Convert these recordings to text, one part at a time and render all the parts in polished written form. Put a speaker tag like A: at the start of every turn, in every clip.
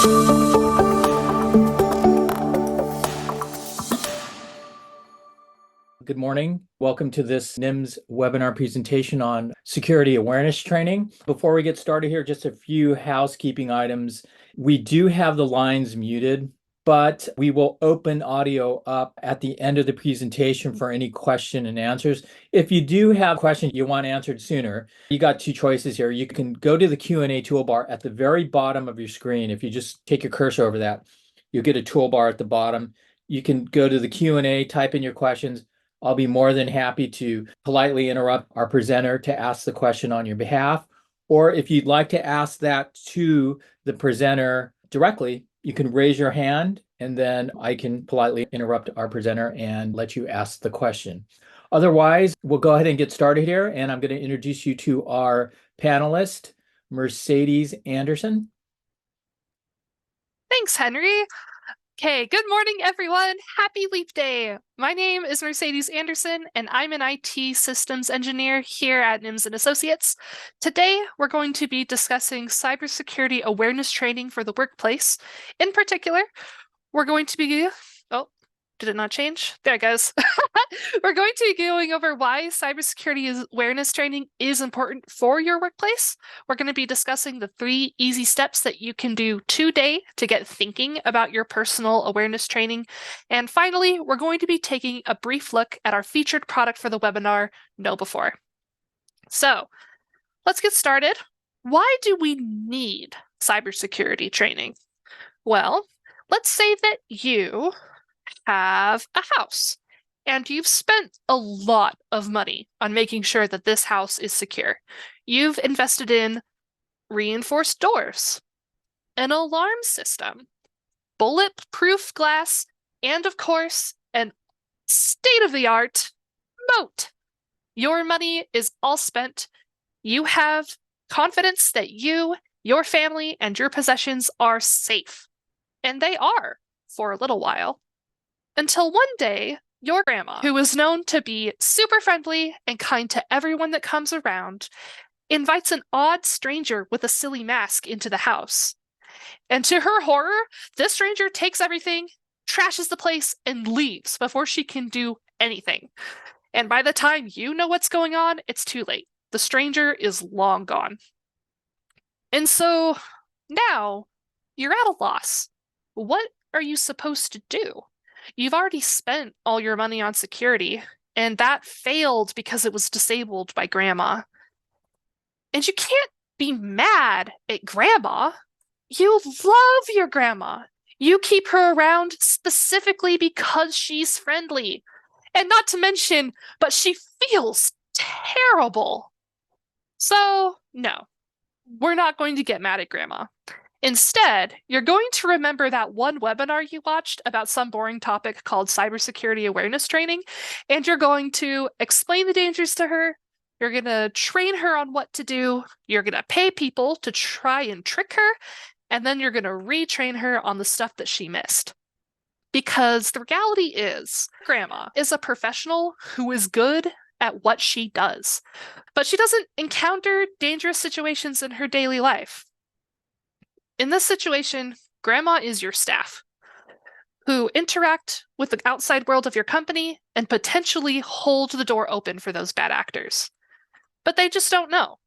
A: Good morning. Welcome to this Nims webinar presentation on security awareness training. Before we get started here, just a few housekeeping items. We do have the lines muted, but we will open audio up at the end of the presentation for any question and answers. If you do have questions you want answered sooner, you got two choices here. You can go to the Q&A toolbar at the very bottom of your screen. If you just take your cursor over that, you'll get a toolbar at the bottom. You can go to the Q&A, type in your questions. I'll be more than happy to politely interrupt our presenter to ask the question on your behalf. Or if you'd like to ask that to the presenter directly, you can raise your hand and then I can politely interrupt our presenter and let you ask the question. Otherwise, we'll go ahead and get started here, and I'm going to introduce you to our panelist, Mercedes Anderson.
B: Thanks, Henry. Okay, good morning, everyone. Happy Leap Day. My name is Mercedes Anderson, and I'm an IT systems engineer here at Nims & Associates. Today, we're going to be discussing cybersecurity awareness training for the workplace. In particular, we're going to be... Oh, did it not change? There it goes. We're going to be going over why cybersecurity awareness training is important for your workplace. We're going to be discussing the 3 easy steps that you can do today to get thinking about your personal awareness training. And finally, we're going to be taking a brief look at our featured product for the webinar, KnowBe4. So let's get started. Why do we need cybersecurity training? Well, let's say that you have a house and you've spent a lot of money on making sure that this house is secure. You've invested in reinforced doors, an alarm system, bulletproof glass, and of course, an state-of-the-art moat. Your money is all spent. You have confidence that you, your family, and your possessions are safe. And they are for a little while. Until one day, your grandma, who is known to be super friendly and kind to everyone that comes around, invites an odd stranger with a silly mask into the house. And to her horror, this stranger takes everything, trashes the place, and leaves before she can do anything. And by the time you know what's going on, it's too late. The stranger is long gone. And so now you're at a loss. What are you supposed to do? You've already spent all your money on security, and that failed because it was disabled by grandma. And you can't be mad at grandma. You love your grandma. You keep her around specifically because she's friendly. And not to mention, but she feels terrible. So, no, we're not going to get mad at grandma. Instead, you're going to remember that one webinar you watched about some boring topic called cybersecurity awareness training, and you're going to explain the dangers to her. You're going to train her on what to do. You're going to pay people to try and trick her, and then you're going to retrain her on the stuff that she missed. Because the reality is, grandma is a professional who is good at what she does, but she doesn't encounter dangerous situations in her daily life. In this situation, grandma is your staff who interact with the outside world of your company and potentially hold the door open for those bad actors. But they just don't know.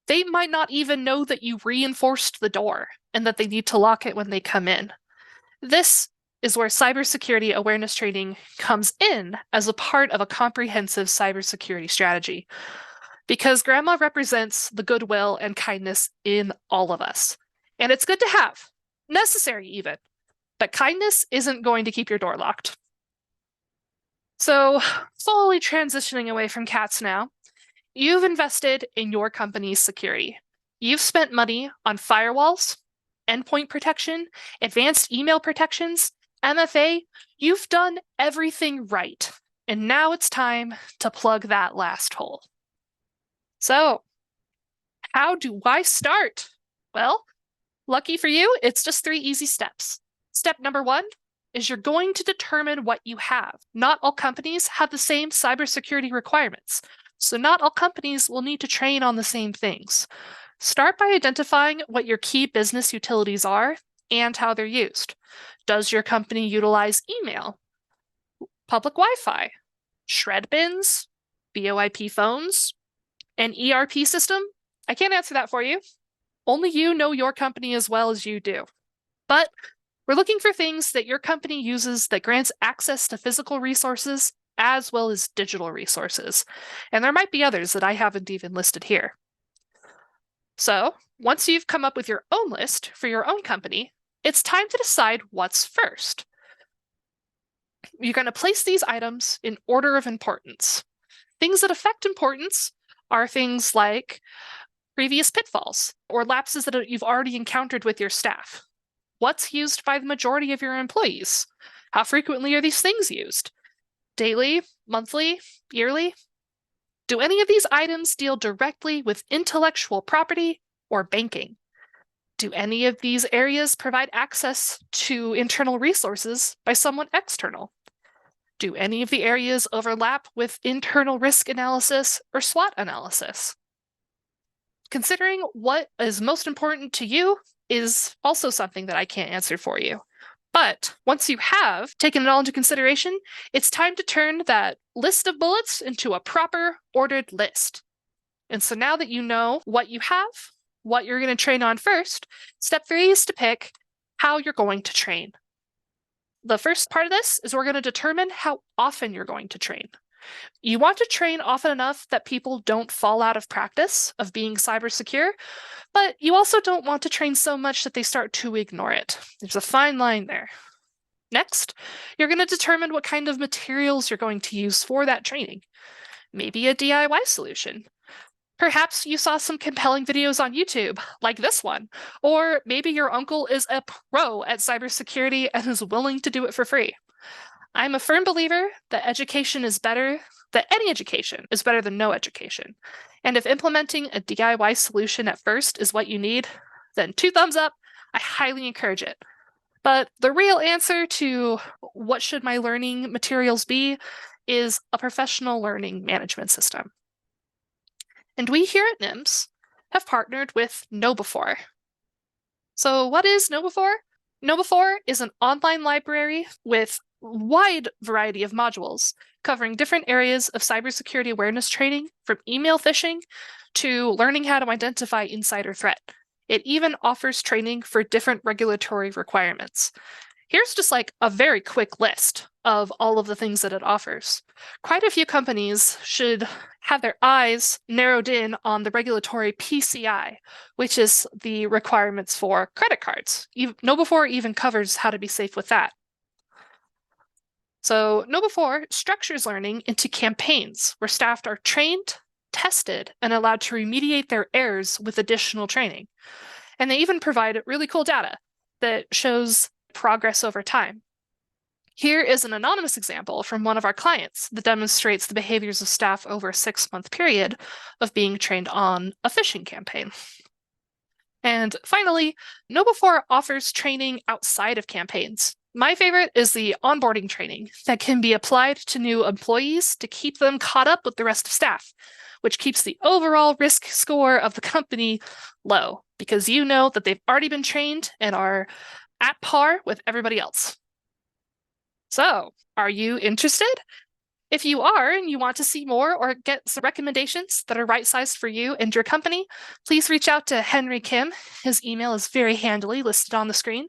B: They might not even know that you reinforced the door and that they need to lock it when they come in. This is where cybersecurity awareness training comes in as a part of a comprehensive cybersecurity strategy. Because grandma represents the goodwill and kindness in all of us. And it's good to have, necessary even, but kindness isn't going to keep your door locked. So, fully transitioning away from cats now, you've invested in your company's security. You've spent money on firewalls, endpoint protection, advanced email protections, MFA. You've done everything right, and now it's time to plug that last hole. So, how do I start? Well, lucky for you, it's just 3 easy steps. Step number 1 is you're going to determine what you have. Not all companies have the same cybersecurity requirements, so not all companies will need to train on the same things. Start by identifying what your key business utilities are and how they're used. Does your company utilize email, public Wi-Fi, shred bins, VoIP phones, an ERP system? I can't answer that for you. Only you know your company as well as you do. But we're looking for things that your company uses that grants access to physical resources as well as digital resources. And there might be others that I haven't even listed here. So once you've come up with your own list for your own company, it's time to decide what's first. You're going to place these items in order of importance. Things that affect importance are things like previous pitfalls or lapses that you've already encountered with your staff. What's used by the majority of your employees? How frequently are these things used? Daily, monthly, yearly? Do any of these items deal directly with intellectual property or banking? Do any of these areas provide access to internal resources by someone external? Do any of the areas overlap with internal risk analysis or SWOT analysis? Considering what is most important to you is also something that I can't answer for you. But once you have taken it all into consideration, it's time to turn that list of bullets into a proper ordered list. And so now that you know what you have, what you're going to train on first, step 3 is to pick how you're going to train. The first part of this is we're going to determine how often you're going to train. You want to train often enough that people don't fall out of practice of being cyber secure, but you also don't want to train so much that they start to ignore it. There's a fine line there. Next, you're going to determine what kind of materials you're going to use for that training. Maybe a DIY solution. Perhaps you saw some compelling videos on YouTube, like this one, or maybe your uncle is a pro at cybersecurity and is willing to do it for free. I'm a firm believer that education is better, that any education is better than no education. And if implementing a DIY solution at first is what you need, then 2 thumbs up. I highly encourage it. But the real answer to what should my learning materials be is a professional learning management system. And we here at Nims have partnered with KnowBe4. So what is KnowBe4? KnowBe4 is an online library with wide variety of modules covering different areas of cybersecurity awareness training, from email phishing to learning how to identify insider threat. It even offers training for different regulatory requirements. Here's just like a very quick list of all of the things that it offers. Quite a few companies should have their eyes narrowed in on the regulatory PCI, which is the requirements for credit cards. KnowBe4 even covers how to be safe with that. So KnowBe4 structures learning into campaigns where staff are trained, tested, and allowed to remediate their errors with additional training. And they even provide really cool data that shows progress over time. Here is an anonymous example from one of our clients that demonstrates the behaviors of staff over a 6-month period of being trained on a phishing campaign. And finally, KnowBe4 offers training outside of campaigns. My favorite is the onboarding training that can be applied to new employees to keep them caught up with the rest of staff, which keeps the overall risk score of the company low because you know that they've already been trained and are at par with everybody else. So, are you interested? If you are and you want to see more or get some recommendations that are right-sized for you and your company, please reach out to Henry Kim. His email is very handily listed on the screen.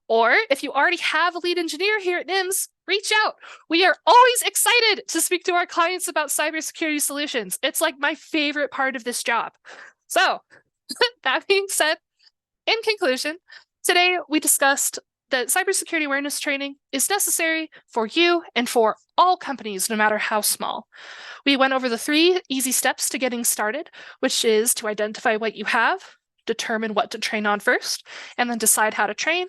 B: Or if you already have a lead engineer here at Nims, reach out. We are always excited to speak to our clients about cybersecurity solutions. It's like my favorite part of this job. So, that being said, in conclusion, today we discussed that cybersecurity awareness training is necessary for you and for all companies, no matter how small. We went over the 3 easy steps to getting started, which is to identify what you have, determine what to train on first, and then decide how to train.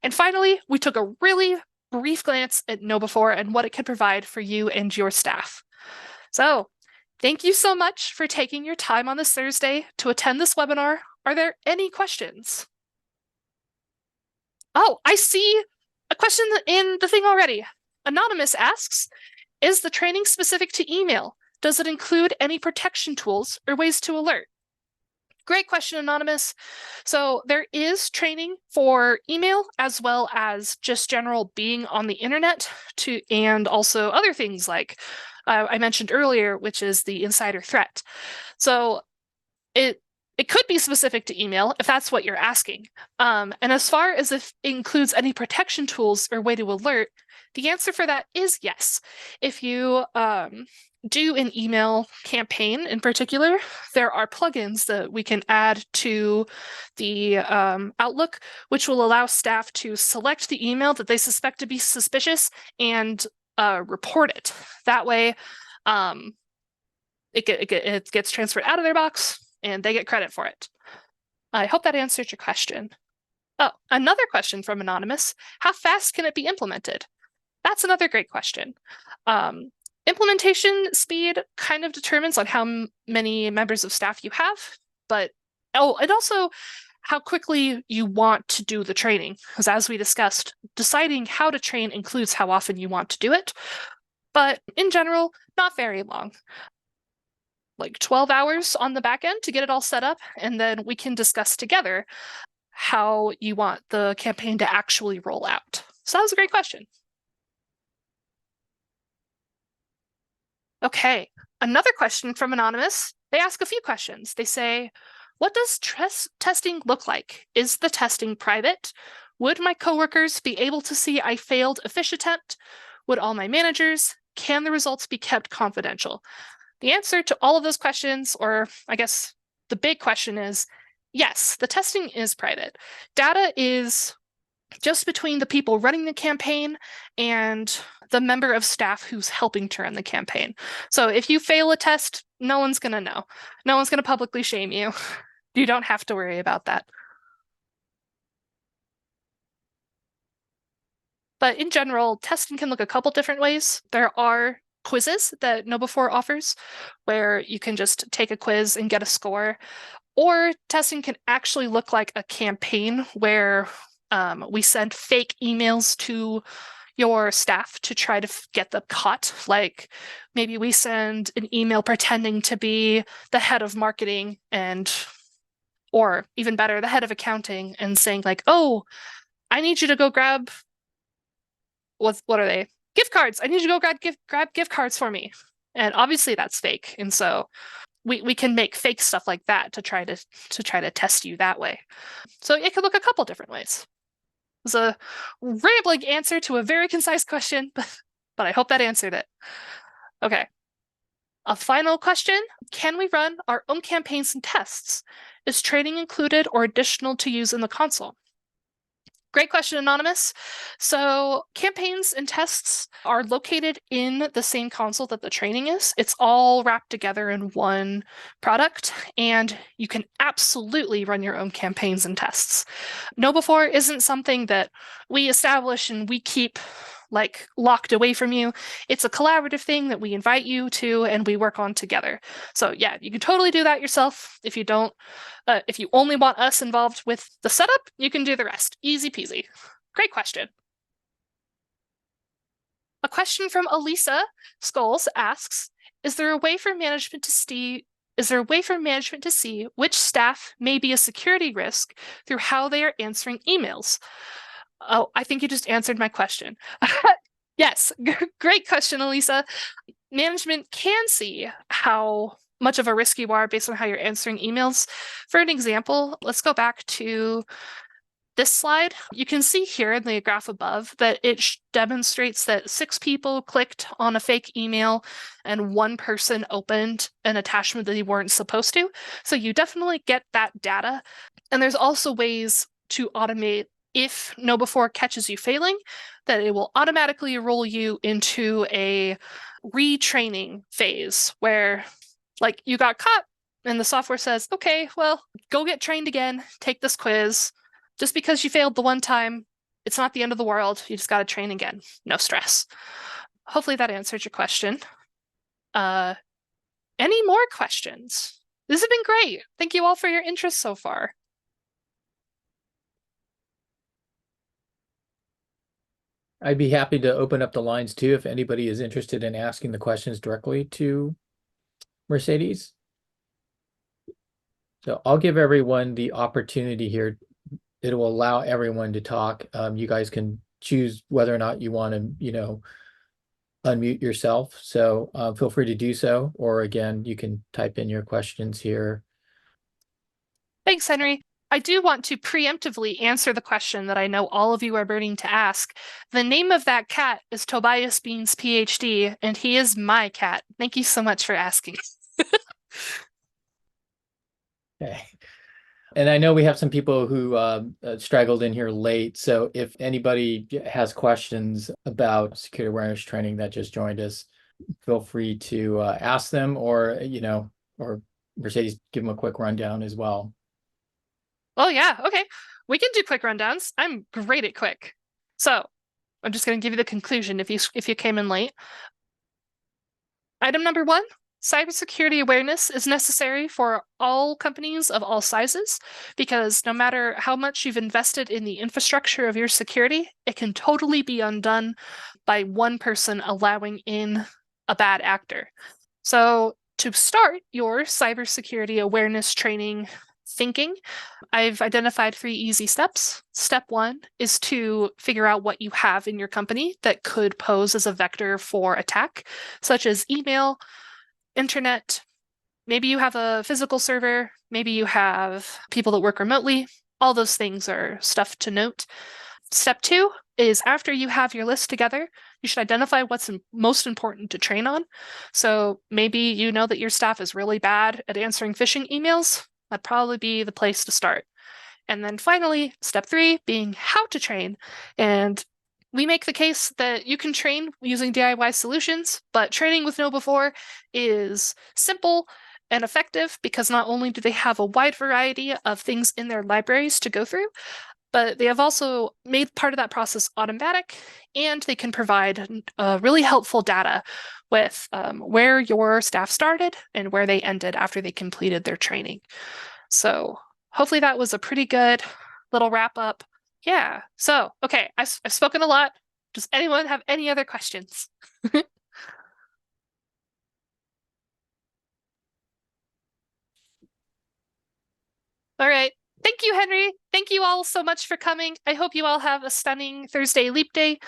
B: And finally, we took a really brief glance at KnowBe4 and what it could provide for you and your staff. So, thank you so much for taking your time on this Thursday to attend this webinar. Are there any questions? Oh, I see a question in the thing already. Anonymous asks, is the training specific to email? Does it include any protection tools or ways to alert? Great question, Anonymous. So there is training for email as well as just general being on the internet and also other things like I mentioned earlier, which is the insider threat. So it it could be specific to email if that's what you're asking. And as far as if it includes any protection tools or way to alert, the answer for that is yes. If you do an email campaign in particular, there are plugins that we can add to the Outlook, which will allow staff to select the email that they suspect to be suspicious and report it. That way, it gets transferred out of their box and they get credit for it. I hope that answered your question. Oh, another question from Anonymous. How fast can it be implemented? That's another great question. Implementation speed kind of determines on how many members of staff you have, but and also how quickly you want to do the training. Because as we discussed, deciding how to train includes how often you want to do it. But in general, not very long. Like 12 hours on the back end to get it all set up, and then we can discuss together how you want the campaign to actually roll out. So that was a great question. Okay, another question from Anonymous. They ask a few questions. They say, what does testing look like? Is the testing private? Would my coworkers be able to see I failed a phish attempt? Would all my managers? Can the results be kept confidential? The answer to all of those questions, or I guess the big question is, yes, the testing is private. Data is just between the people running the campaign and the member of staff who's helping to run the campaign. So if you fail a test, no one's going to know. No one's going to publicly shame you. You don't have to worry about that. But in general, testing can look a couple different ways. There are quizzes that KnowBe4 offers where you can just take a quiz and get a score. Or testing can actually look like a campaign where we send fake emails to your staff to try to get them caught. Like maybe we send an email pretending to be the head of marketing or even better, the head of accounting and saying like, oh, I need you to go grab, what are they? Gift cards. I need you to go grab gift cards for me. And obviously that's fake. And so we can make fake stuff like that to try to test you that way. So it could look a couple different ways. It was a rambling answer to a very concise question, but I hope that answered it. Okay. A final question. Can we run our own campaigns and tests? Is training included or additional to use in the console? Great question, Anonymous. So campaigns and tests are located in the same console that the training is. It's all wrapped together in one product, and you can absolutely run your own campaigns and tests. KnowBe4 isn't something that we establish and we keep like locked away from you. It's a collaborative thing that we invite you to and we work on together. So yeah, you can totally do that yourself. If you don't, if you only want us involved with the setup, you can do the rest. Easy peasy. Great question. A question from Elisa Scholes asks, is there a way for management to see which staff may be a security risk through how they are answering emails? Oh, I think you just answered my question. Yes, great question, Elisa. Management can see how much of a risk you are based on how you're answering emails. For an example, let's go back to this slide. You can see here in the graph above that it demonstrates that 6 people clicked on a fake email and 1 person opened an attachment that they weren't supposed to. So you definitely get that data. And there's also ways to automate if KnowBe4 catches you failing, that it will automatically roll you into a retraining phase where like you got caught and the software says, okay, well, go get trained again, take this quiz. Just because you failed the one time, it's not the end of the world. You just got to train again. No stress. Hopefully that answered your question. Any more questions? This has been great. Thank you all for your interest so far.
A: I'd be happy to open up the lines too if anybody is interested in asking the questions directly to Mercedes. So I'll give everyone the opportunity here. It will allow everyone to talk. You guys can choose whether or not you want to, unmute yourself. So feel free to do so. Or again, you can type in your questions here.
B: Thanks, Henry. I do want to preemptively answer the question that I know all of you are burning to ask. The name of that cat is Tobias Beans, PhD, and he is my cat. Thank you so much for asking.
A: Okay. And I know we have some people who straggled in here late. So if anybody has questions about security awareness training that just joined us, feel free to ask them, or or Mercedes, give them a quick rundown as well.
B: Oh yeah, okay. We can do quick rundowns. I'm great at quick. So I'm just going to give you the conclusion if you came in late. Item number one, cybersecurity awareness is necessary for all companies of all sizes because no matter how much you've invested in the infrastructure of your security, it can totally be undone by one person allowing in a bad actor. So to start your cybersecurity awareness training thinking, I've identified 3 easy steps. Step one is to figure out what you have in your company that could pose as a vector for attack, such as email, internet. Maybe you have a physical server, maybe you have people that work remotely. All those things are stuff to note. Step two is after you have your list together, you should identify what's most important to train on. So maybe you know that your staff is really bad at answering phishing emails. That'd probably be the place to start. And then finally, step three being how to train. And we make the case that you can train using DIY solutions, but training with KnowBe4 is simple and effective because not only do they have a wide variety of things in their libraries to go through, but they have also made part of that process automatic, and they can provide really helpful data with where your staff started and where they ended after they completed their training. So hopefully that was a pretty good little wrap up. Yeah. So, okay, I've spoken a lot. Does anyone have any other questions? All right. Thank you, Henry. Thank you all so much for coming. I hope you all have a stunning Thursday Leap Day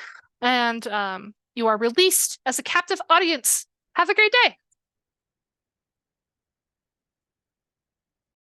B: and you are released as a captive audience. Have a great day.